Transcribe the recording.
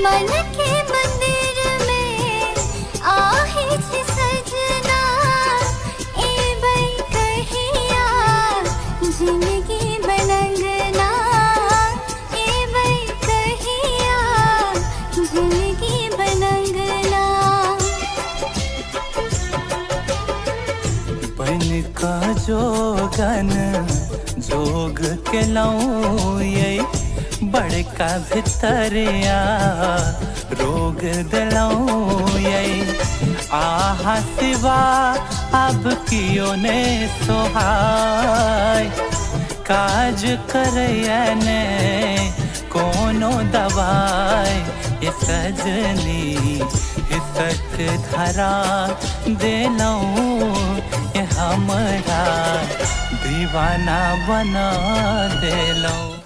मन के मंदिर में आहे छे सजना, ए बई कहिया जिंदगी बनंगना, ए बई कहिया जिंदगी बनंगना। बन का जोगन जोग के लाऊं ये बड़का भितरिया रोग दिलाऊं ये। आहा सिवा अब कियो ने सोहाय, काज करयने कोनो दवाई। ये सजनी हिसक धरा देलऊं, ये हमरा दीवाना बना देलऊं।